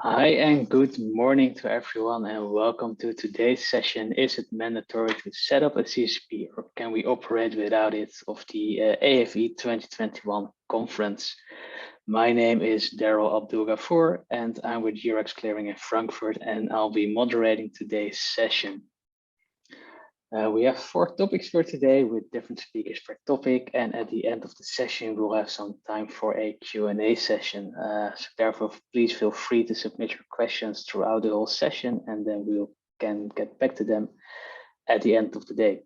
Hi and good morning to everyone and welcome to today's session. Is it mandatory to set up a CCP or can we operate without it of the AFE 2021 conference? My name is Daryl Abdul Ghafoor and I'm with Eurex Clearing in Frankfurt and I'll be moderating today's session. We have 4 topics for today with different speakers per topic, and at the end of the session we'll have some time for a Q&A session. So therefore, please feel free to submit your questions throughout the whole session, and then we can get back to them at the end of the day.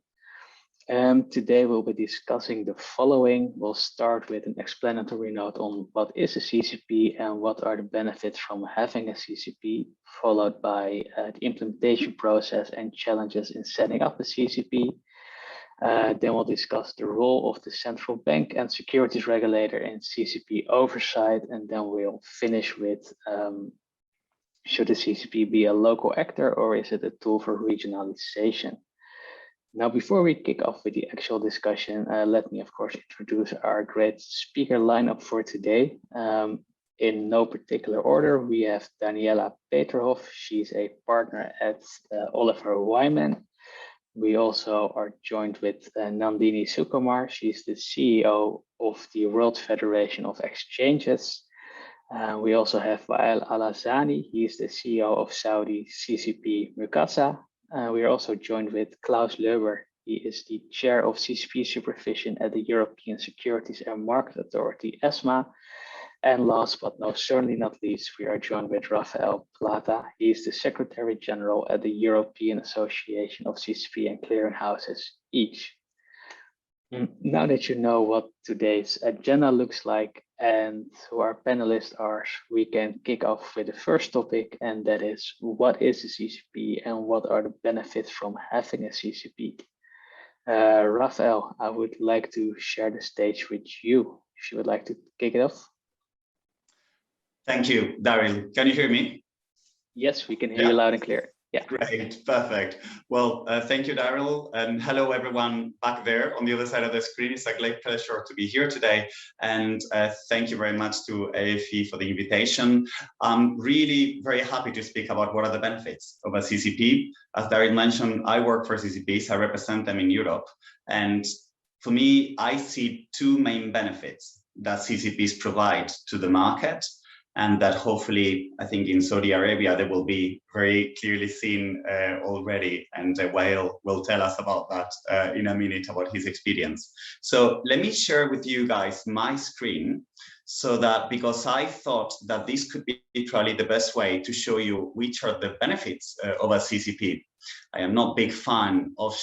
Today we'll be discussing the following. We'll start with an explanatory note on what is a CCP and what are the benefits from having a CCP, followed by the implementation process and challenges in setting up a CCP. Then we'll discuss the role of the central bank and securities regulator in CCP oversight, and then we'll finish with should the CCP be a local actor or is it a tool for regionalization? Now, before we kick off with the actual discussion, let me, of course, introduce our great speaker lineup for today. In no particular order, we have Daniela Peterhoff. She's a partner at Oliver Wyman. We also are joined with Nandini Sukumar. She's the CEO of the World Federation of Exchanges. We also have Wael Al-Azani. He's the CEO of Saudi CCP Mukasa. We are also joined with Klaus Löber. He is the chair of CCP supervision at the European Securities and Market Authority, ESMA. And last but certainly not least, we are joined with Rafael Plata. He is the Secretary General at the European Association of CCP and Clearinghouses, each. Now that you know what today's agenda looks like and who our panelists are, we can kick off with the first topic, and that is, what is a CCP and what are the benefits from having a CCP? Rafael, I would like to share the stage with you, if you would like to kick it off. Thank you, Daryl. Can you hear me? Yes, we can hear you loud and clear. Yeah. Great, perfect. Well, thank you, Daryl, and hello everyone back there on the other side of the screen. It's a great pleasure to be here today, and thank you very much to AFE for the invitation. I'm really very happy to speak about what are the benefits of a CCP. As Daryl mentioned, I work for CCPs, I represent them in Europe, and for me, I see 2 main benefits that CCPs provide to the market, and that hopefully, I think in Saudi Arabia, they will be very clearly seen already. And Wael will tell us about that in a minute, about his experience. So let me share with you guys my screen, so that, because I thought that this could be probably the best way to show you which are the benefits of a CCP. I am not a big fan of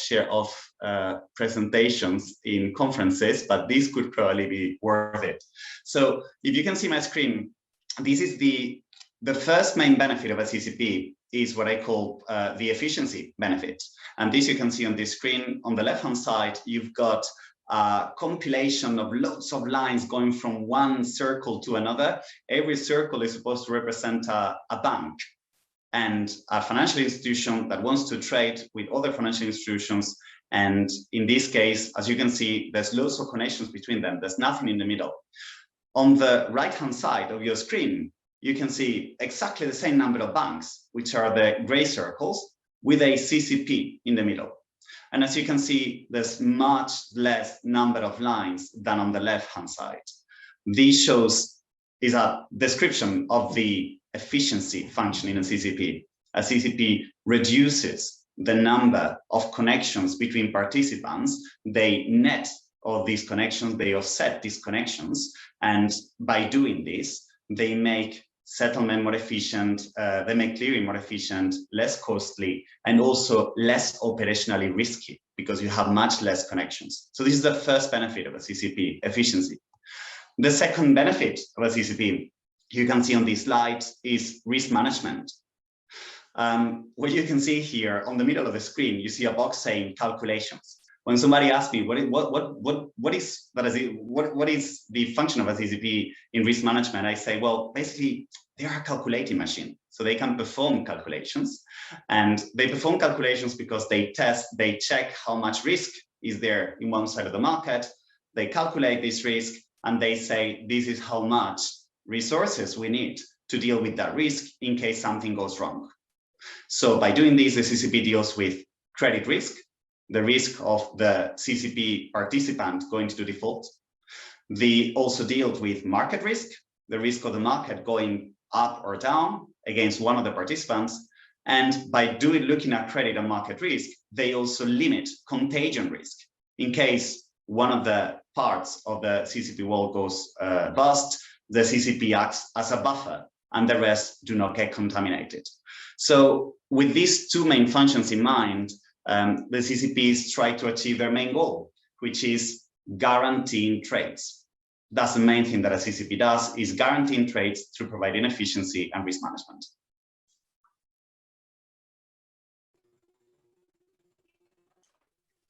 presentations in conferences, but this could probably be worth it. So if you can see my screen, this is the first main benefit of a CCP is what I call the efficiency benefit. And this you can see on this screen. On the left-hand side, you've got a compilation of lots of lines going from one circle to another. Every circle is supposed to represent a bank and a financial institution that wants to trade with other financial institutions. And in this case, as you can see, there's lots of connections between them. There's nothing in the middle. On the right-hand side of your screen, you can see exactly the same number of banks, which are the gray circles, with a CCP in the middle. And as you can see, there's much less number of lines than on the left-hand side. This is a description of the efficiency function in a CCP. A CCP reduces the number of connections between participants. They net all these connections, they offset these connections, and by doing this, they make settlement more efficient, they make clearing more efficient, less costly, and also less operationally risky, because you have much less connections. So this is the first benefit of a CCP, efficiency. The second benefit of a CCP, you can see on this slide, is risk management. What you can see here on the middle of the screen, you see a box saying calculations. When somebody asks me what is the function of a CCP in risk management, I say, well, basically they are a calculating machine, so they can perform calculations, and they perform calculations because they check how much risk is there in one side of the market. They calculate this risk and they say this is how much resources we need to deal with that risk in case something goes wrong. So by doing this, the CCP deals with credit risk, the risk of the CCP participant going to default. They also dealt with market risk, the risk of the market going up or down against one of the participants. And by looking at credit and market risk, they also limit contagion risk. In case one of the parts of the CCP wall goes bust, the CCP acts as a buffer and the rest do not get contaminated. So with these two main functions in mind, the CCPs try to achieve their main goal, which is guaranteeing trades. That's the main thing that a CCP does, is guaranteeing trades through providing efficiency and risk management.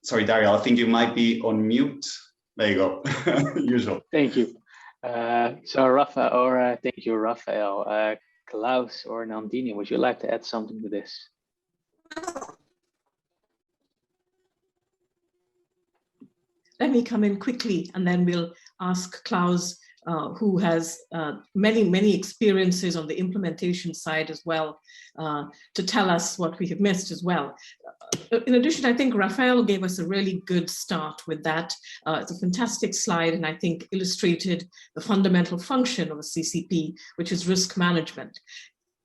Sorry, Dario, I think you might be on mute. There you go, usual. Thank you. So Rafael, or thank you, Rafael. Klaus or Nandini, would you like to add something to this? Let me come in quickly and then we'll ask Klaus, who has many experiences on the implementation side as well, to tell us what we have missed as well. In addition, I think Rafael gave us a really good start with that. It's a fantastic slide and I think illustrated the fundamental function of a CCP, which is risk management.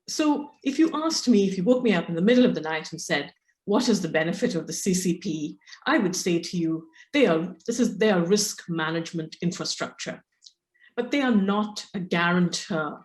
So if you asked me, if you woke me up in the middle of the night and said, what is the benefit of the CCP? I would say to you, they are risk management infrastructure, but they are not a guarantor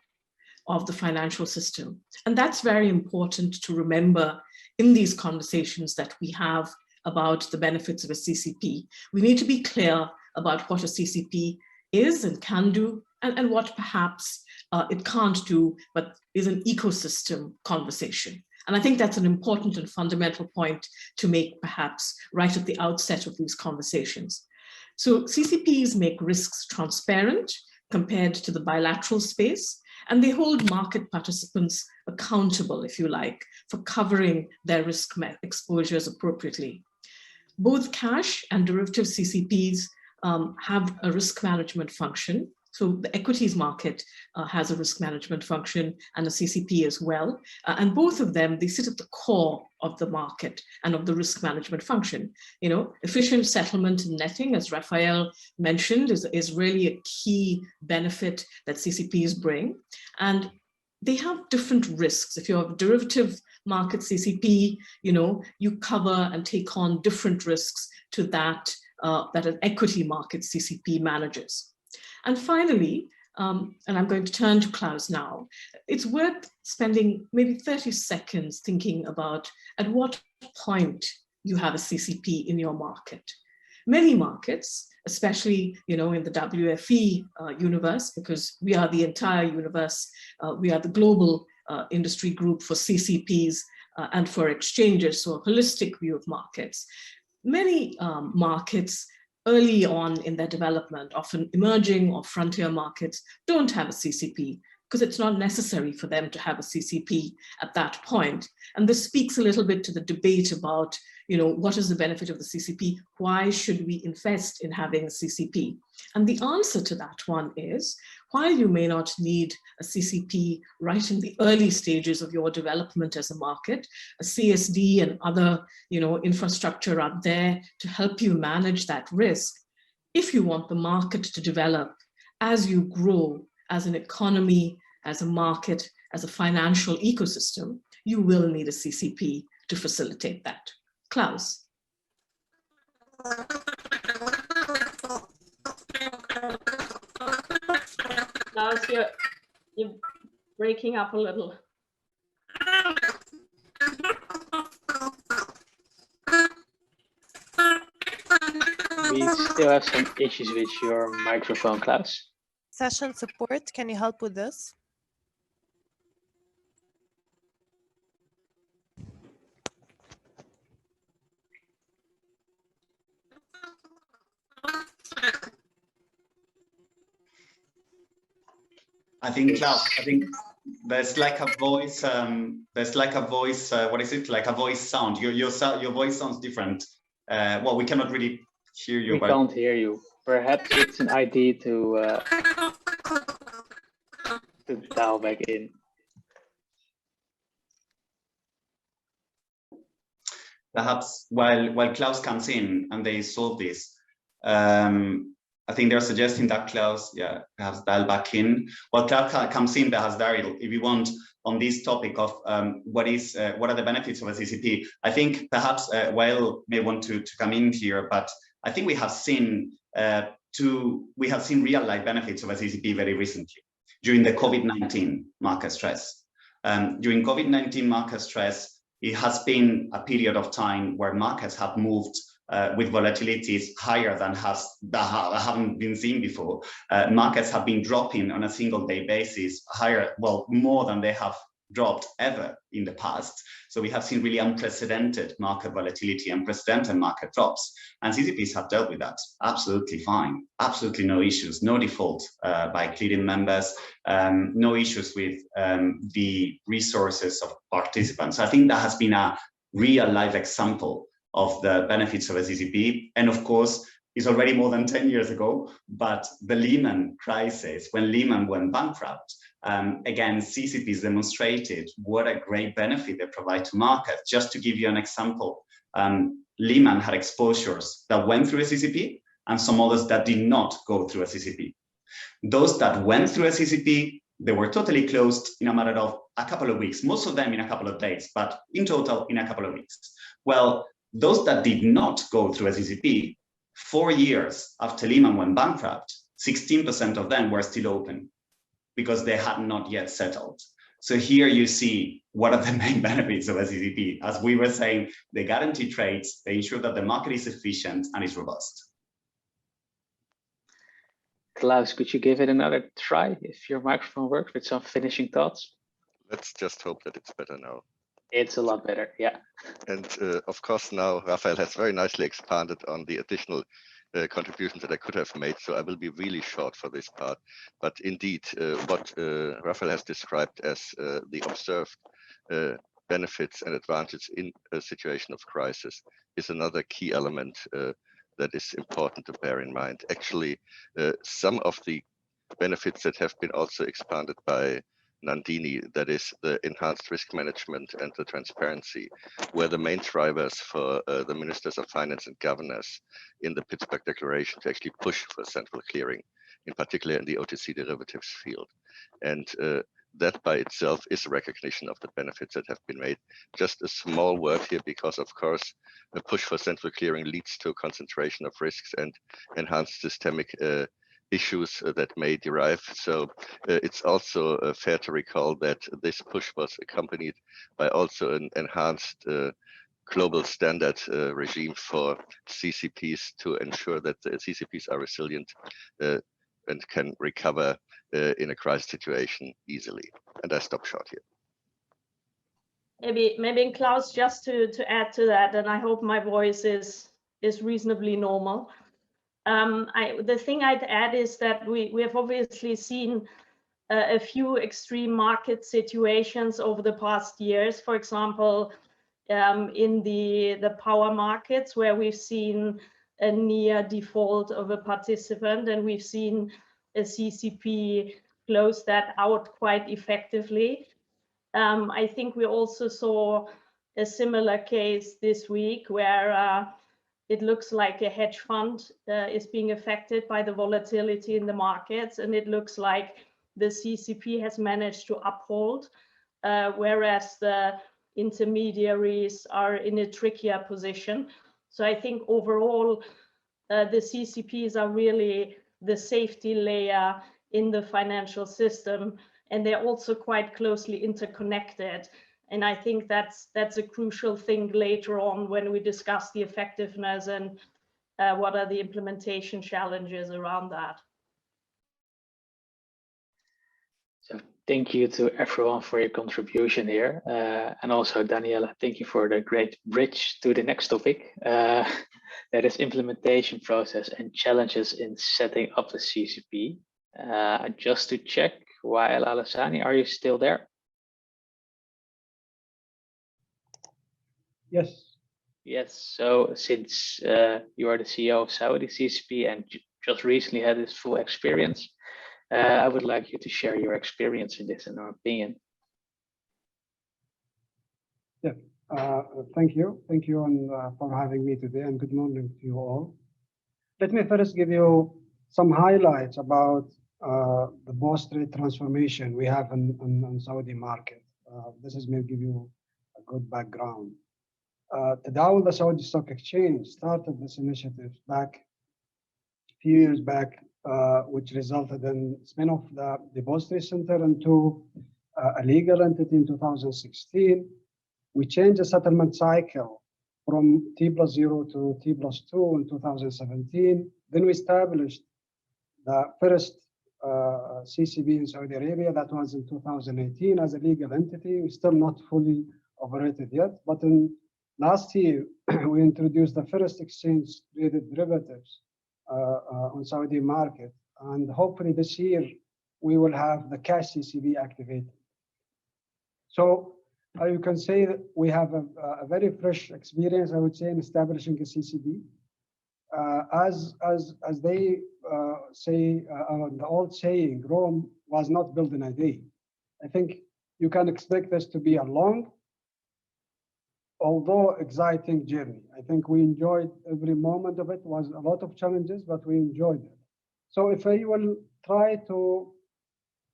of the financial system. And that's very important to remember in these conversations that we have about the benefits of a CCP. We need to be clear about what a CCP is and can do, and what perhaps it can't do, but is an ecosystem conversation. And I think that's an important and fundamental point to make perhaps right at the outset of these conversations. So CCPs make risks transparent compared to the bilateral space, and they hold market participants accountable, if you like, for covering their risk exposures appropriately. Both cash and derivative CCPs have a risk management function. So the equities market has a risk management function and a CCP as well. And both of them, they sit at the core of the market and of the risk management function. You know, efficient settlement and netting, as Rafael mentioned, is really a key benefit that CCPs bring. And they have different risks. If you're a derivative market CCP, you know, you cover and take on different risks to that an equity market CCP manages. And finally, and I'm going to turn to Klaus now, it's worth spending maybe 30 seconds thinking about at what point you have a CCP in your market. Many markets, especially in the WFE universe, because we are the entire universe, we are the global industry group for CCPs and for exchanges, so a holistic view of markets. Many markets early on in their development, often emerging or frontier markets, don't have a CCP because it's not necessary for them to have a CCP at that point. And this speaks a little bit to the debate about, what is the benefit of the CCP? Why should we invest in having a CCP? And the answer to that one is, while you may not need a CCP right in the early stages of your development as a market, a CSD and other, infrastructure are there to help you manage that risk. If you want the market to develop as you grow as an economy, as a market, as a financial ecosystem, you will need a CCP to facilitate that. Klaus. Klaus, you're breaking up a little. We still have some issues with your microphone, Klaus. Session support, can you help with this? I think, Klaus, there's like a voice, what is it? Like a voice sound. Your voice sounds different. Well, we cannot really hear you. We can't hear you. Perhaps it's an idea to dial back in. perhaps while Klaus comes in and they solve this, I think they're suggesting that Klaus, yeah, perhaps dial back in. While Klaus comes in, perhaps Daryl, if you want, on this topic of what are the benefits of a CCP. I think perhaps Wael may want to come in here, but I think we have seen real life benefits of a CCP very recently during the COVID-19 market stress. During COVID-19 market stress, it has been a period of time where markets have moved with volatilities higher than haven't been seen before. Markets have been dropping on a single day basis higher, well, more than they have dropped ever in the past. So we have seen really unprecedented market volatility, unprecedented market drops. And CCPs have dealt with that absolutely fine, absolutely no issues, no default by clearing members, no issues with the resources of participants. I think that has been a real life example of the benefits of a CCP. And of course, it's already more than 10 years ago, but the Lehman crisis, when Lehman went bankrupt, again, CCPs demonstrated what a great benefit they provide to markets. Just to give you an example, Lehman had exposures that went through a CCP and some others that did not go through a CCP. Those that went through a CCP, they were totally closed in a matter of a couple of weeks, most of them in a couple of days, but in total in a couple of weeks. Well, those that did not go through a CCP, 4 years after Lehman went bankrupt, 16% of them were still open because they had not yet settled. So here you see what are the main benefits of a CCP. As we were saying, they guarantee trades, they ensure that the market is efficient and is robust. Klaus, could you give it another try if your microphone works with some finishing thoughts? Let's just hope that it's better now. It's a lot better, yeah. And of course, now Raphael has very nicely expanded on the additional contributions that I could have made. So I will be really short for this part. But indeed, what Raphael has described as the observed benefits and advantages in a situation of crisis is another key element that is important to bear in mind. Actually, some of the benefits that have been also expanded by Nandini, that is the enhanced risk management and the transparency, were the main drivers for the ministers of finance and governors in the Pittsburgh Declaration to actually push for central clearing, in particular in the OTC derivatives field. And that by itself is a recognition of the benefits that have been made. Just a small word here, because of course, a push for central clearing leads to concentration of risks and enhanced systemic issues that may derive. So it's also fair to recall that this push was accompanied by also an enhanced global standard regime for CCPs to ensure that the CCPs are resilient and can recover in a crisis situation easily. And I stop short here. Maybe Klaus, just to add to that, and I hope my voice is reasonably normal. The thing I'd add is that we have obviously seen a few extreme market situations over the past years. For example, in the power markets, where we've seen a near default of a participant, and we've seen a CCP close that out quite effectively. I think we also saw a similar case this week where it looks like a hedge fund is being affected by the volatility in the markets, and it looks like the CCP has managed to uphold, whereas the intermediaries are in a trickier position. So I think overall, the CCPs are really the safety layer in the financial system, and they're also quite closely interconnected. And I think that's a crucial thing later on when we discuss the effectiveness and what are the implementation challenges around that. So thank you to everyone for your contribution here. And also Daniela, thank you for the great bridge to the next topic. That is implementation process and challenges in setting up a CCP. Just to check, Wael Alassani, are you still there? Yes. Yes, so since you are the CEO of Saudi CCP and just recently had this full experience, I would like you to share your experience in this and your opinion. Yeah, Thank you. Thank you for having me today, and good morning to you all. Let me first give you some highlights about the post-trade transformation we have in Saudi market. This is going to give you a good background. Tadawul, the Saudi Stock Exchange, started this initiative back a few years back, which resulted in spin-off the depository center into a legal entity in 2016. We changed the settlement cycle from T+0 to T+2 in 2017. Then we established the first CCP in Saudi Arabia. That was in 2018 as a legal entity. We're still not fully operated yet, but in last year, we introduced the first exchange-traded derivatives on Saudi market. And hopefully this year, we will have the cash CCP activated. So you can say that we have a very fresh experience, I would say, in establishing a CCP. As they say, the old saying, Rome was not built in a day. I think you can expect this to be a long, although exciting journey. I think we enjoyed every moment of it. Was a lot of challenges, but we enjoyed it. So if I will try to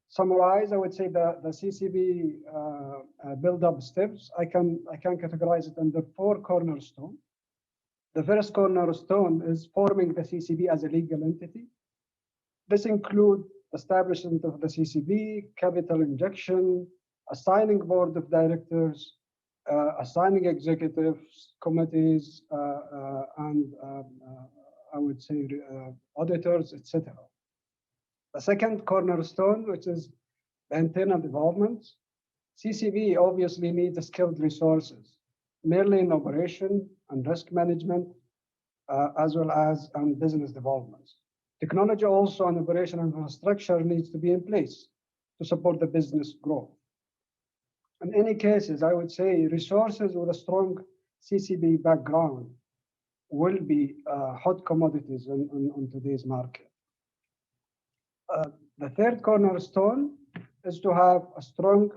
summarize, I would say the CCP build-up steps, I can categorize it under 4 cornerstones. The first cornerstone is forming the CCP as a legal entity. This includes establishment of the CCP, capital injection, assigning board of directors, assigning executives, committees, and I would say auditors, etc. The second cornerstone, which is the internal development. CCP obviously needs skilled resources, mainly in operation and risk management, as well as business development. Technology also and operation infrastructure needs to be in place to support the business growth. In any cases, I would say resources with a strong CCP background will be hot commodities on today's market. The third cornerstone is to have a strong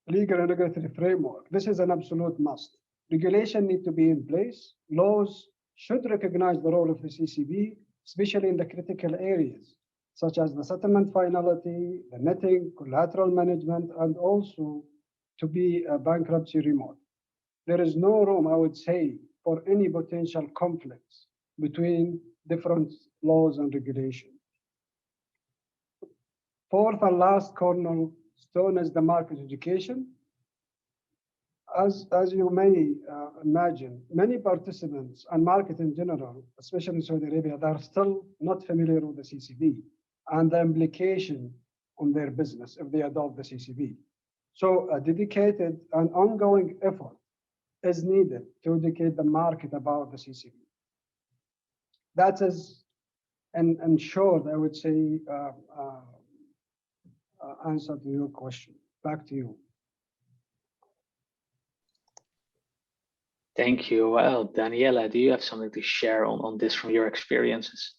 legal and regulatory framework. This is an absolute must. Regulation need to be in place. Laws should recognize the role of the CCP, especially in the critical areas, such as the settlement finality, the netting, collateral management, and also to be bankruptcy remote. There is no room, I would say, for any potential conflicts between different laws and regulations. Fourth and last cornerstone is the market education. As you may imagine, many participants and market in general, especially in Saudi Arabia, they are still not familiar with the CCP and the implication on their business if they adopt the CCP. So a dedicated and ongoing effort is needed to educate the market about the CCP. That is, in short, I would say, answer to your question. Back to you. Thank you. Well, Daniela, do you have something to share on this from your experiences?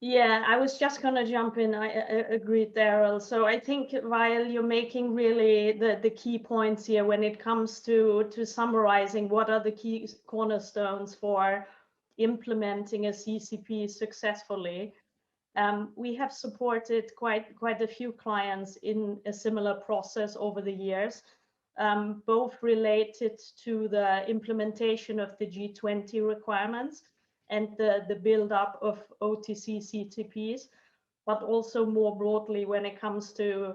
Yeah, I was just going to jump in. I agreed, Daryl. So I think while you're making really the key points here when it comes to summarizing what are the key cornerstones for implementing a CCP successfully, we have supported quite a few clients in a similar process over the years, both related to the implementation of the G20 requirements and the build-up of OTC CTPs, but also more broadly when it comes to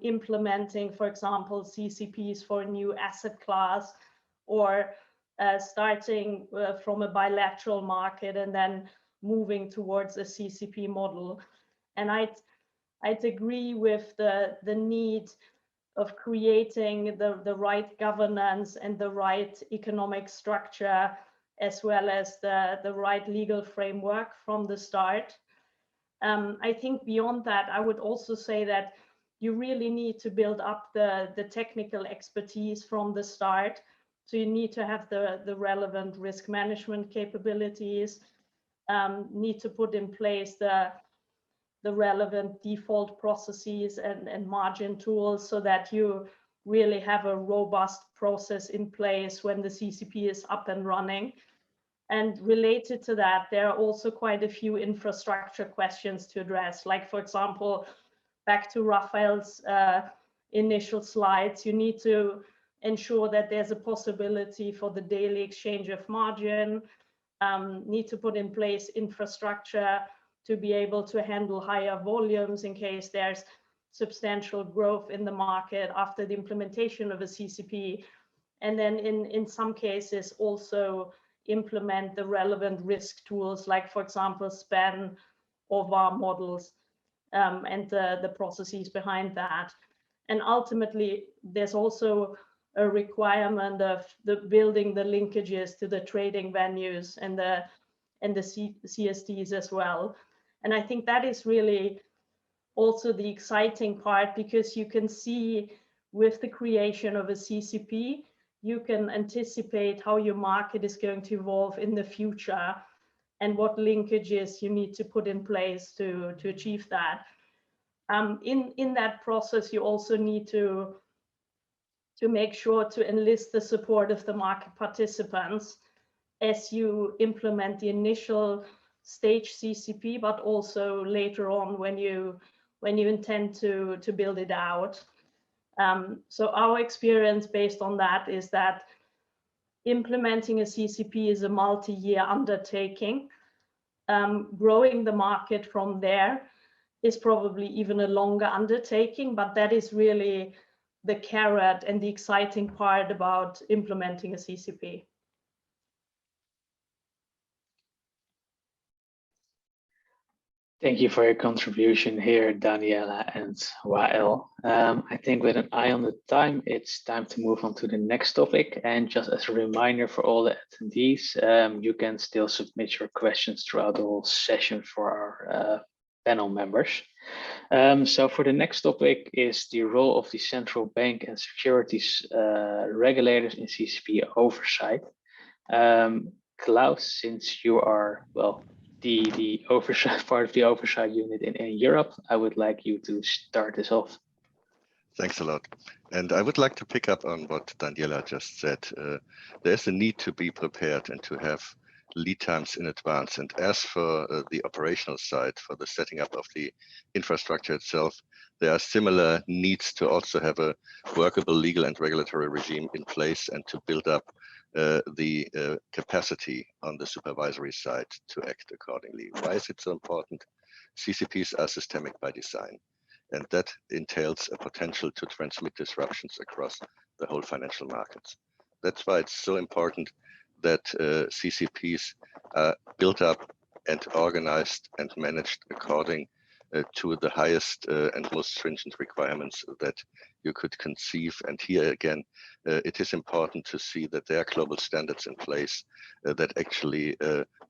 implementing, for example, CCPs for a new asset class, or starting from a bilateral market and then moving towards a CCP model. And I'd agree with the need of creating the right governance and the right economic structure, as well as the right legal framework from the start. I think beyond that, I would also say that you really need to build up the technical expertise from the start. So you need to have the relevant risk management capabilities, need to put in place the relevant default processes and margin tools so that you really have a robust process in place when the CCP is up and running. And related to that, there are also quite a few infrastructure questions to address. Like, for example, back to Raphael's initial slides, you need to ensure that there's a possibility for the daily exchange of margin, need to put in place infrastructure to be able to handle higher volumes in case there's substantial growth in the market after the implementation of a CCP. And then in some cases also implement the relevant risk tools, like, for example, SPAN or VAR models, and the processes behind that. And ultimately, there's also a requirement of building the linkages to the trading venues and the CSDs as well. And I think that is really also the exciting part, because you can see with the creation of a CCP, you can anticipate how your market is going to evolve in the future and what linkages you need to put in place to achieve that. In that process, you also need to make sure to enlist the support of the market participants as you implement the initial stage CCP, but also later on when you intend to build it out. So our experience based on that is that implementing a CCP is a multi-year undertaking. Growing the market from there is probably even a longer undertaking, but that is really the carrot and the exciting part about implementing a CCP. Thank you for your contribution here, Daniela and Wael. I think with an eye on the time, it's time to move on to the next topic. And just as a reminder for all the attendees, you can still submit your questions throughout the whole session for our panel members. So for the next topic is the role of the central bank and securities regulators in CCP oversight. Klaus, since you are, well, the oversight part of the oversight unit in Europe, I would like you to start this off. Thanks a lot. And I would like to pick up on what Daniela just said. There's a need to be prepared and to have lead times in advance. And as for the operational side, for the setting up of the infrastructure itself, there are similar needs to also have a workable legal and regulatory regime in place and to build up the capacity on the supervisory side to act accordingly. Why is it so important? CCPs are systemic by design, and that entails a potential to transmit disruptions across the whole financial markets. That's why it's so important that CCPs are built up and organized and managed according to the highest and most stringent requirements that you could conceive. And here again, it is important to see that there are global standards in place that actually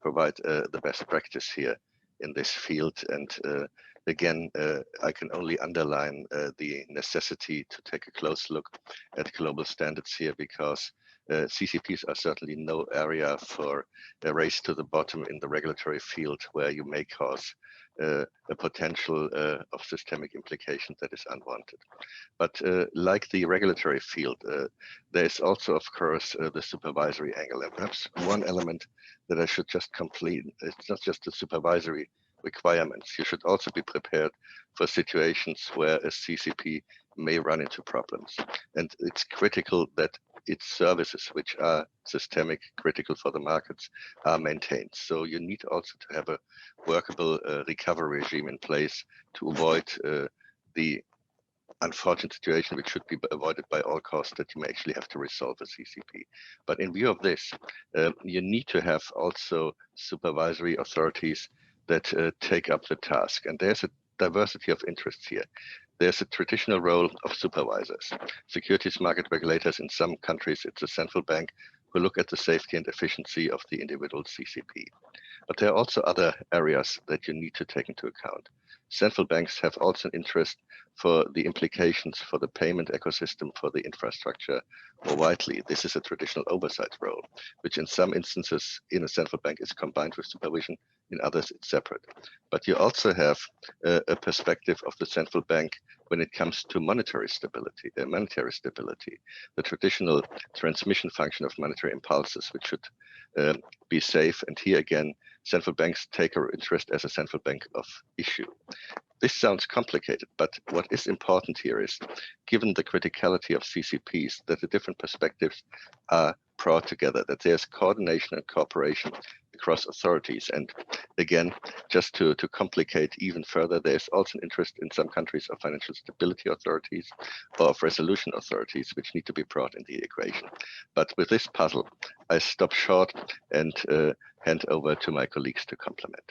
provide the best practice here in this field. And again, I can only underline the necessity to take a close look at global standards here, because CCPs are certainly no area for a race to the bottom in the regulatory field where you may cause a potential of systemic implication that is unwanted. But like the regulatory field, there is also, of course, the supervisory angle. And perhaps one element that I should just complete, it's not just the supervisory requirements. You should also be prepared for situations where a CCP may run into problems. And it's critical that its services, which are systemic, critical for the markets, are maintained. So you need also to have a workable recovery regime in place to avoid the unfortunate situation which should be avoided by all costs, that you may actually have to resolve a CCP. But in view of this, you need to have also supervisory authorities that take up the task. And there's a diversity of interests here. There's a traditional role of supervisors. Securities market regulators in some countries, it's a central bank who look at the safety and efficiency of the individual CCP. But there are also other areas that you need to take into account. Central banks have also an interest for the implications for the payment ecosystem, for the infrastructure more widely. This is a traditional oversight role, which in some instances in a central bank is combined with supervision, in others it's separate. But you also have a perspective of the central bank when it comes to monetary stability, the traditional transmission function of monetary impulses, which should be safe. And here again, central banks take our interest as a central bank of issue. This sounds complicated, but what is important here is, given the criticality of CCPs, that the different perspectives are brought together, that there's coordination and cooperation across authorities. And again, just to complicate even further, there's also an interest in some countries of financial stability authorities or of resolution authorities, which need to be brought in the equation. But with this puzzle, I stop short and hand over to my colleagues to complement.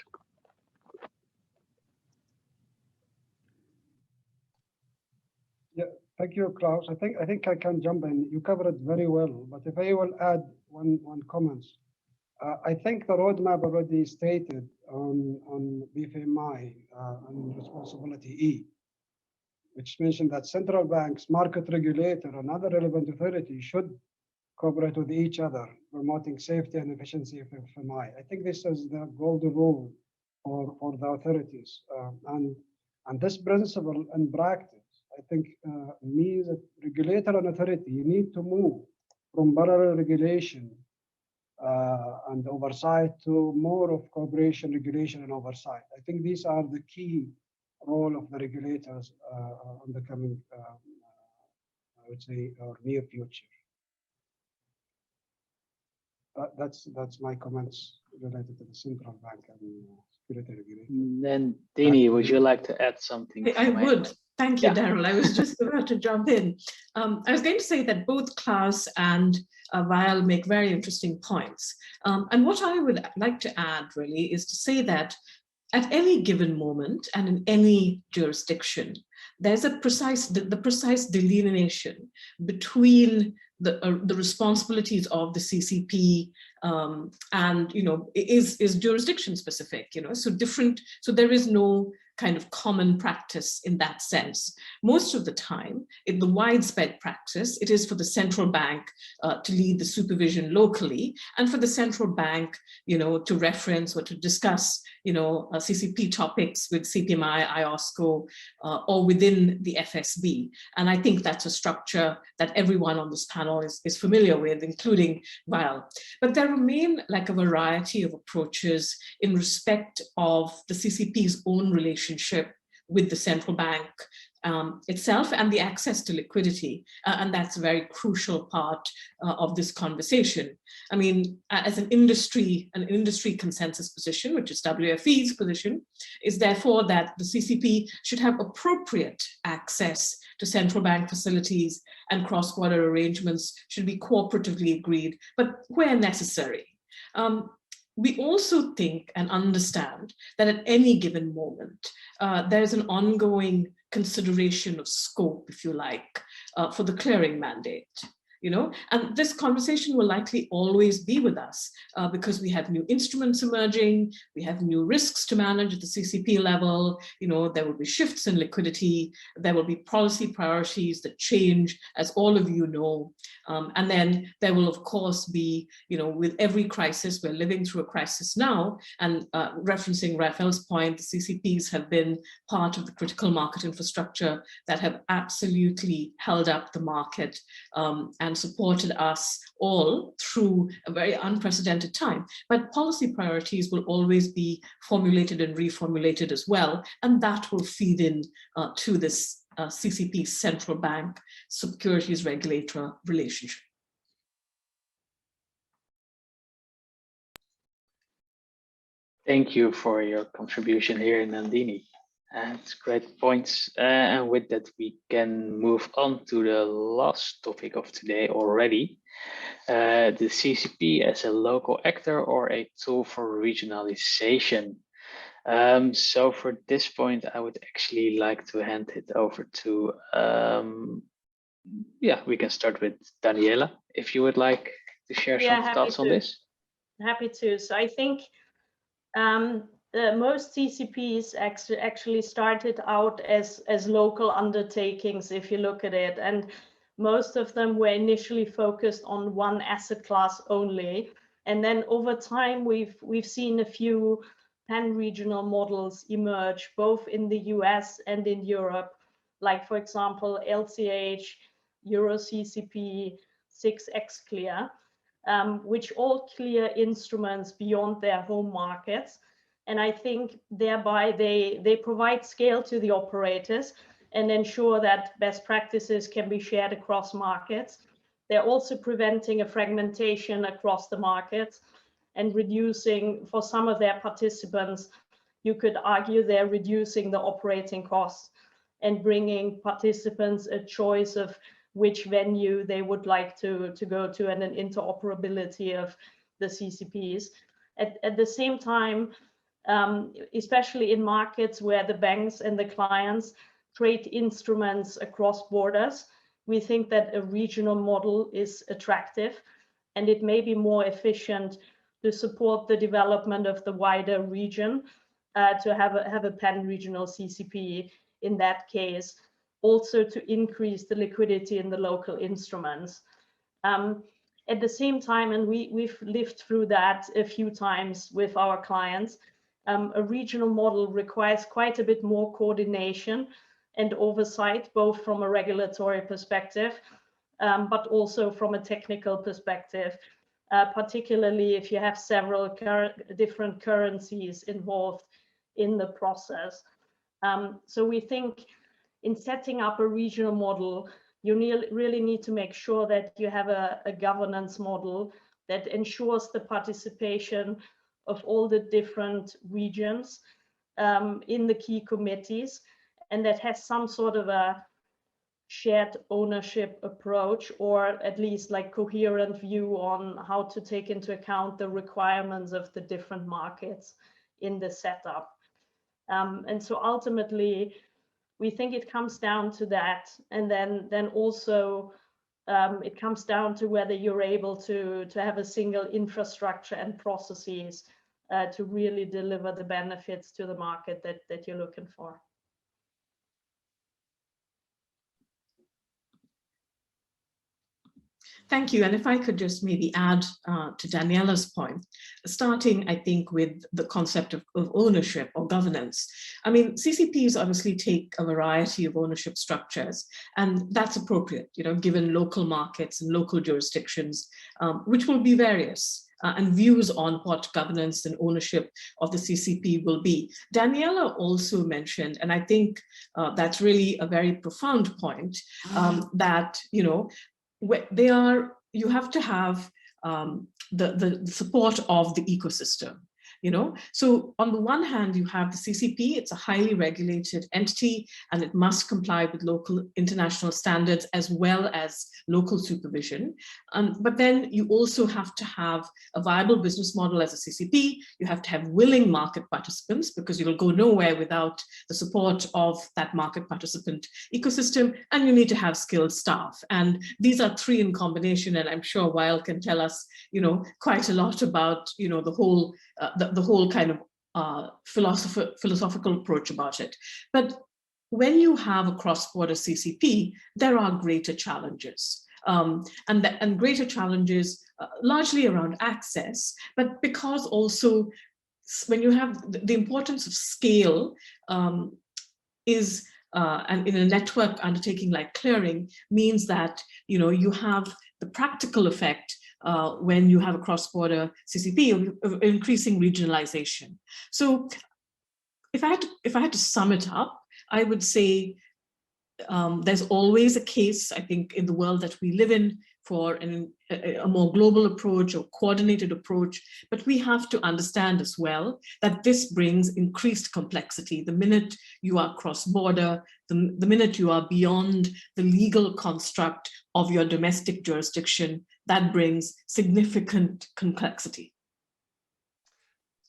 Yeah, thank you, Klaus. I think I can jump in. You covered it very well, but if I will add one comment. I think the roadmap already stated on BFMI and responsibility E, which mentioned that central banks, market regulator, and other relevant authorities should cooperate with each other, promoting safety and efficiency of BFMI. I think this is the golden rule for the authorities, and this principle in practice, I think, means that regulator and authority, you need to move from parallel regulation and oversight to more of cooperation, regulation, and oversight. I think these are the key role of the regulators on the coming, I would say, or near future. That's my comments related to the central bank and security regulation. Then, Dini, would you like to add something? I would. Thank you, Yeah. Daryl. I was just about to jump in. I was going to say that both Klaus and Wael make very interesting points. And what I would like to add really is to say that at any given moment and in any jurisdiction, there's the precise delineation between the responsibilities of the CCP and, you know, is jurisdiction specific, you know, so there is no kind of common practice in that sense. Most of the time, in the widespread practice, it is for the central bank to lead the supervision locally, and for the central bank, you know, to reference or to discuss, you know, CCP topics with CPMI, IOSCO, or within the FSB. And I think that's a structure that everyone on this panel is familiar with, including Wael. But there remain like a variety of approaches in respect of the CCP's own relationship with the central bank itself and the access to liquidity. And that's a very crucial part of this conversation. I mean, as an industry consensus position, which is WFE's position, is therefore that the CCP should have appropriate access to central bank facilities, and cross-border arrangements should be cooperatively agreed, but where necessary. We also think and understand that at any given moment, there's an ongoing consideration of scope, if you like, for the clearing mandate. You know, and this conversation will likely always be with us because we have new instruments emerging, we have new risks to manage at the CCP level, you know, there will be shifts in liquidity, there will be policy priorities that change, as all of you know, and then there will of course be, you know, with every crisis, we're living through a crisis now, and referencing Raphael's point, the CCPs have been part of the critical market infrastructure that have absolutely held up the market and supported us all through a very unprecedented time. But policy priorities will always be formulated and reformulated as well, and that will feed in to this CCP central bank securities regulator relationship. Thank you for your contribution here, Nandini. It's great points. And with that, we can move on to the last topic of today already. The CCP as a local actor or a tool for regionalization. So for this point, I would actually like to hand it over to, yeah, we can start with Daniela, if you would like to share some thoughts on this. Happy to. So I think most CCPs actually started out as local undertakings, if you look at it, and most of them were initially focused on one asset class only. And then over time, we've seen a few pan-regional models emerge, both in the US and in Europe, like, for example, LCH, Euro CCP, 6x Clear, which all clear instruments beyond their home markets. And I think thereby they provide scale to the operators and ensure that best practices can be shared across markets. They're also preventing a fragmentation across the markets and reducing, for some of their participants, you could argue they're reducing the operating costs and bringing participants a choice of which venue they would like to go to and an interoperability of the CCPs. At the same time, especially in markets where the banks and the clients trade instruments across borders, we think that a regional model is attractive, and it may be more efficient to support the development of the wider region, to have a pan-regional CCP in that case, also to increase the liquidity in the local instruments. At the same time, and we've lived through that a few times with our clients, a regional model requires quite a bit more coordination and oversight, both from a regulatory perspective, but also from a technical perspective, particularly if you have several different currencies involved in the process. So we think in setting up a regional model, you really need to make sure that you have a governance model that ensures the participation of all the different regions in the key committees, and that has some sort of a shared ownership approach, or at least like coherent view on how to take into account the requirements of the different markets in the setup. And so ultimately, we think it comes down to that. And then also it comes down to whether you're able to have a single infrastructure and processes to really deliver the benefits to the market that you're looking for. Thank you. And if I could just maybe add to Daniela's point, starting, I think, with the concept of ownership or governance. I mean, CCPs obviously take a variety of ownership structures, and that's appropriate, you know, given local markets and local jurisdictions, which will be various. And views on what governance and ownership of the CCP will be. Daniela also mentioned, and I think that's really a very profound point, that, you know, you have to have the support of the ecosystem. You know, so on the one hand, you have the CCP, it's a highly regulated entity, and it must comply with local international standards as well as local supervision. But then you also have to have a viable business model as a CCP. You have to have willing market participants, because you'll go nowhere without the support of that market participant ecosystem, and you need to have skilled staff. And these are three in combination, and I'm sure Wael can tell us, you know, quite a lot about, you know, the whole kind of philosophical approach about it. But when you have a cross-border CCP, there are greater challenges. And greater challenges largely around access, but because also when you have the importance of scale is, and in a network undertaking like clearing, means that, you know, you have the practical effect when you have a cross-border CCP of increasing regionalization. So if I had to sum it up, I would say there's always a case, I think, in the world that we live in for a more global approach or coordinated approach, but we have to understand as well that this brings increased complexity. The minute you are cross-border, the minute you are beyond the legal construct of your domestic jurisdiction, that brings significant complexity.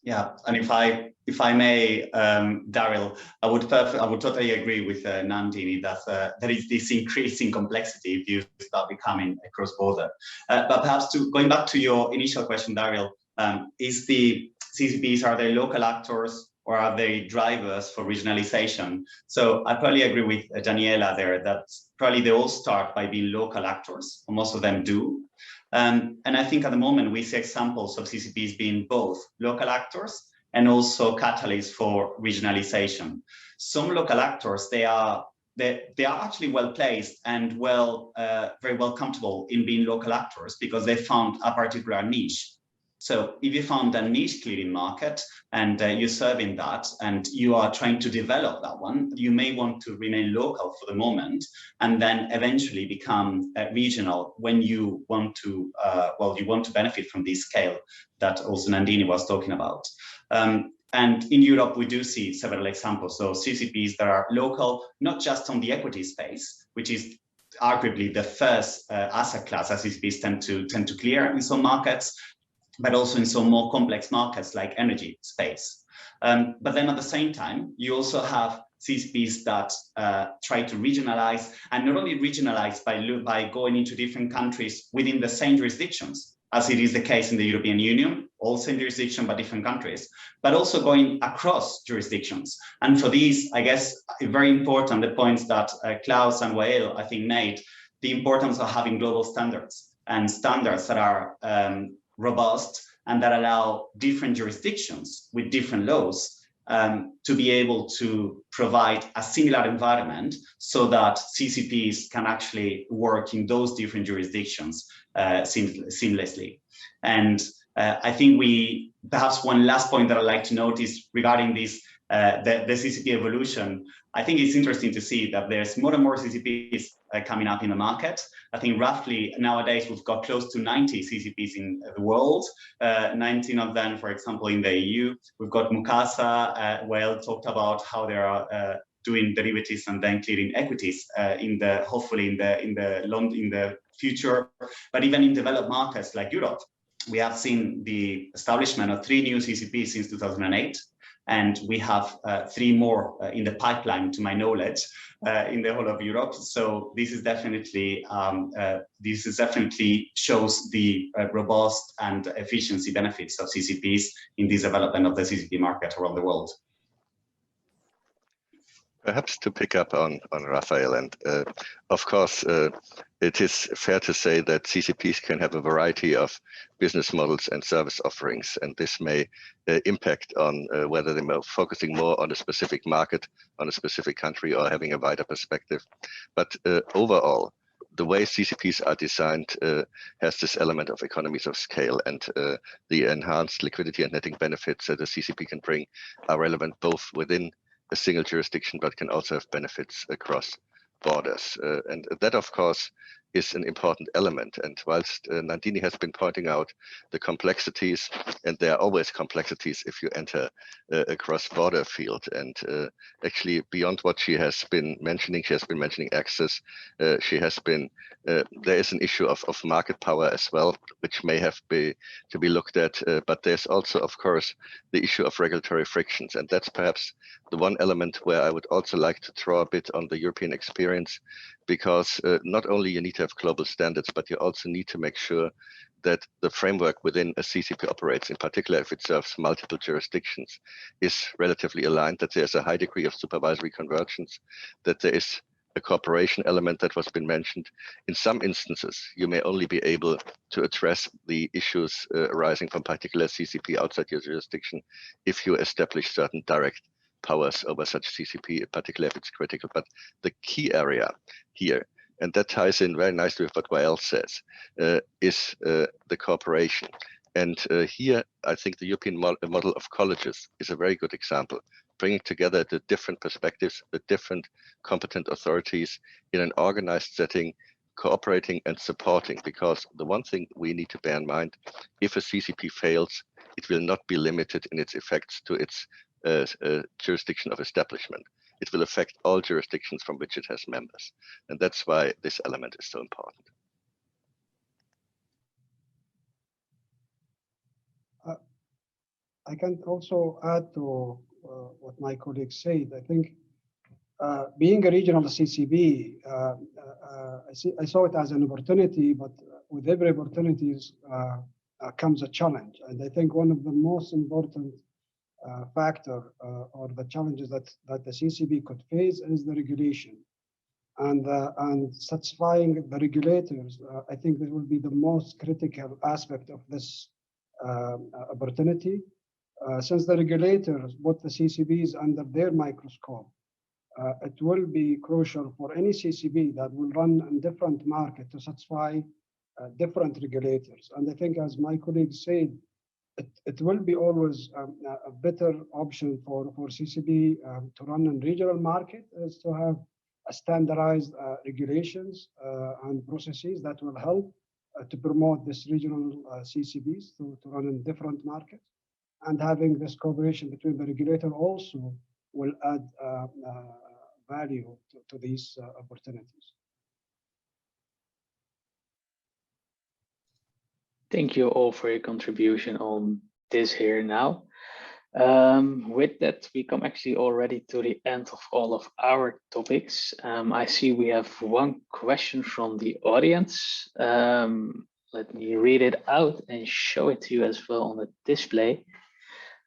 Yeah, and if I may, Daryl, I would totally agree with Nandini that there is this increasing complexity if you start becoming a cross-border. But perhaps going back to your initial question, Daryl, is the CCPs, are they local actors or are they drivers for regionalization? So I probably agree with Daniela there that probably they all start by being local actors, or most of them do. And I think at the moment we see examples of CCPs being both local actors and also catalysts for regionalization. Some local actors, they are they are actually well placed and very well comfortable in being local actors because they found a particular niche. So if you found a niche clearing market and you're serving that and you are trying to develop that one, you may want to remain local for the moment and then eventually become regional when you want to, you want to benefit from this scale that also Nandini was talking about. And in Europe, we do see several examples. So CCPs that are local, not just on the equity space, which is arguably the first asset class as CCPs tend to clear in some markets, but also in some more complex markets like energy space. But then at the same time, you also have CCPs that try to regionalize, and not only regionalize by going into different countries within the same jurisdictions, as it is the case in the European Union, all same jurisdiction but different countries, but also going across jurisdictions. And for these, I guess, very important, the points that Klaus and Wael, I think, made, the importance of having global standards and standards that are robust and that allow different jurisdictions with different laws to be able to provide a similar environment so that CCPs can actually work in those different jurisdictions seamlessly. And I think perhaps one last point that I'd like to notice regarding this, the CCP evolution, I think it's interesting to see that there's more and more CCPs coming up in the market. I think roughly nowadays we've got close to 90 CCPs in the world, 19 of them, for example, in the EU. We've got Mukasa, Wael talked about how they are doing derivatives and then clearing equities hopefully in the future. But even in developed markets like Europe, we have seen the establishment of 3 new CCPs since 2008. And we have 3 more in the pipeline, to my knowledge, in the whole of Europe. So this is definitely shows the robust and efficiency benefits of CCPs in this development of the CCP market around the world. Perhaps to pick up on Raphael, and of course, it is fair to say that CCPs can have a variety of business models and service offerings, and this may impact on whether they're focusing more on a specific market, on a specific country, or having a wider perspective. But overall, the way CCPs are designed has this element of economies of scale, and the enhanced liquidity and netting benefits that a CCP can bring are relevant both within a single jurisdiction, but can also have benefits across borders. And that, of course, is an important element. And whilst Nandini has been pointing out the complexities, and there are always complexities if you enter a cross-border field. And actually, beyond what she has been mentioning access. There is an issue of market power as well, which may have to be looked at. But there's also, of course, the issue of regulatory frictions. And that's perhaps the one element where I would also like to draw a bit on the European experience, because not only you need to have global standards, but you also need to make sure that the framework within a CCP operates, in particular if it serves multiple jurisdictions, is relatively aligned, that there's a high degree of supervisory convergence, that there is a cooperation element that was been mentioned. In some instances, you may only be able to address the issues arising from particular CCP outside your jurisdiction if you establish certain direct powers over such CCP, particularly if it's critical. But the key area here, and that ties in very nicely with what Wael says, is the cooperation. And here, I think the European model of colleges is a very good example, bringing together the different perspectives, the different competent authorities in an organized setting, cooperating and supporting. Because the one thing we need to bear in mind, if a CCP fails, it will not be limited in its effects to its jurisdiction of establishment. It will affect all jurisdictions from which it has members. And that's why this element is so important. I can also add to what my colleagues said. I think being a regional CCP, I saw it as an opportunity, but with every opportunity comes a challenge. And I think one of the most important factor or the challenges that the CCP could face is the regulation. And satisfying the regulators, I think this will be the most critical aspect of this opportunity, since the regulators put the CCPs under their microscope. it will be crucial for any CCP that will run in different market to satisfy different regulators. And I think, as my colleague said, it will be always a better option for CCP to run in regional market is to have a standardized regulations and processes that will help to promote this regional CCPs to run in different markets. And having this cooperation between the regulator also will add value to these opportunities. Thank you all for your contribution on this here now. With that, we come actually already to the end of all of our topics. I see we have one question from the audience. Let me read it out and show it to you as well on the display.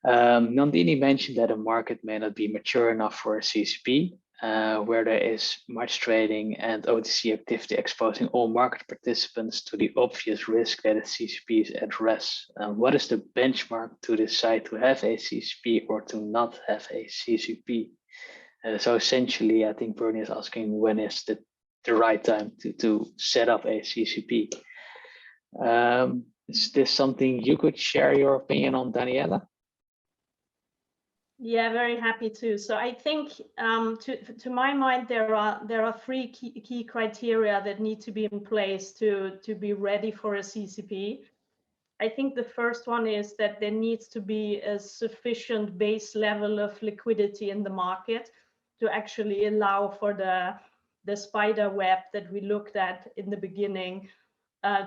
Nandini mentioned that a market may not be mature enough for a CCP, where there is much trading and OTC activity exposing all market participants to the obvious risk that a CCP is at rest. What is the benchmark to decide to have a CCP or to not have a CCP? So essentially, I think Bernie is asking when is the right time to set up a CCP. Is this something you could share your opinion on, Daniela? Yeah, very happy to. So I think, to my mind, there are three key criteria that need to be in place to be ready for a CCP. I think the first one is that there needs to be a sufficient base level of liquidity in the market to actually allow for the spider web that we looked at in the beginning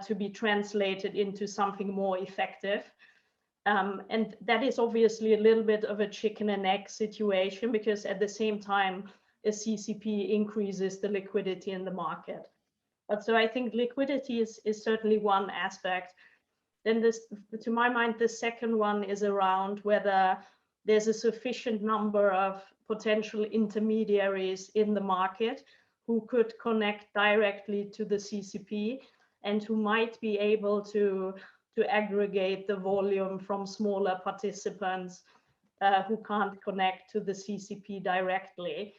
to be translated into something more effective. And that is obviously a little bit of a chicken and egg situation, because at the same time, a CCP increases the liquidity in the market. But so I think liquidity is certainly one aspect. Then to my mind, the second one is around whether there's a sufficient number of potential intermediaries in the market who could connect directly to the CCP and who might be able to aggregate the volume from smaller participants who can't connect to the CCP directly.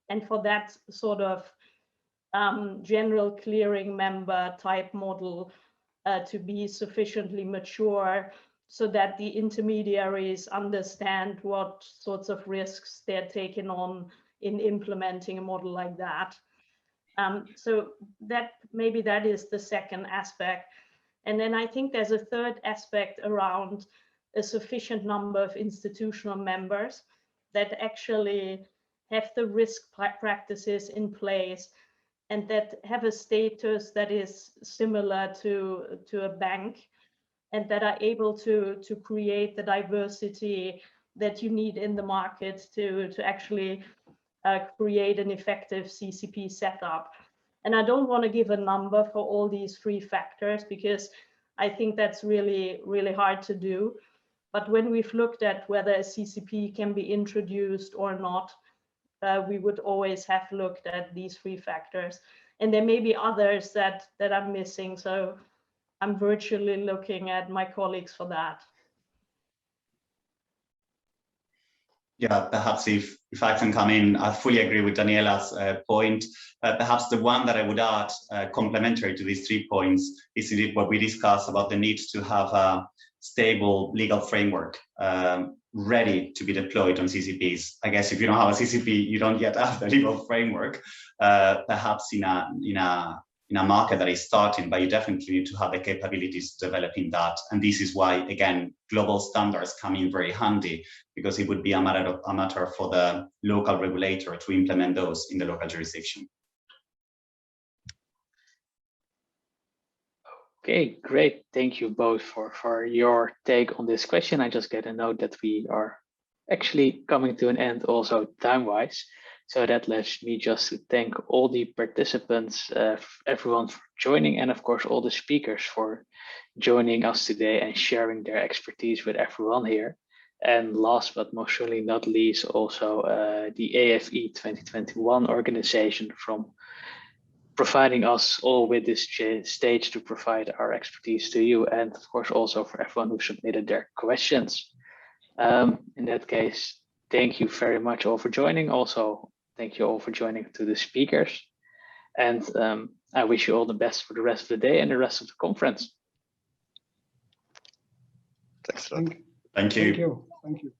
And for that sort of general clearing member type model to be sufficiently mature so that the intermediaries understand what sorts of risks they're taking on in implementing a model like that. So that maybe that is the second aspect. And then I think there's a third aspect around a sufficient number of institutional members that actually have the risk practices in place and that have a status that is similar to a bank, and that are able to create the diversity that you need in the market to actually create an effective CCP setup. And I don't want to give a number for all these three factors because I think that's really, really hard to do. But when we've looked at whether a CCP can be introduced or not, we would always have looked at these three factors. And there may be others that I'm missing. So I'm virtually looking at my colleagues for that. Yeah, perhaps if I can come in, I fully agree with Daniela's point. Perhaps the one that I would add, complementary to these 3 points, is indeed what we discussed about the need to have a stable legal framework ready to be deployed on CCPs. I guess if you don't have a CCP, you don't yet have the legal framework, perhaps in a market that is starting, but you definitely need to have the capabilities developing that. And this is why, again, global standards come in very handy, because it would be a matter for the local regulator to implement those in the local jurisdiction. Okay, great. Thank you both for your take on this question. I just get a note that we are actually coming to an end also time-wise. So that lets me just to thank all the participants, everyone for joining, and of course all the speakers for joining us today and sharing their expertise with everyone here. And last but most surely not least, also the AFE 2021 organization from providing us all with this stage to provide our expertise to you, and of course also for everyone who submitted their questions. In that case, thank you very much all for joining. Also, Thank you all for joining, to the speakers. And I wish you all the best for the rest of the day and the rest of the conference. Thanks a lot. Thank you. Thank you. Thank you.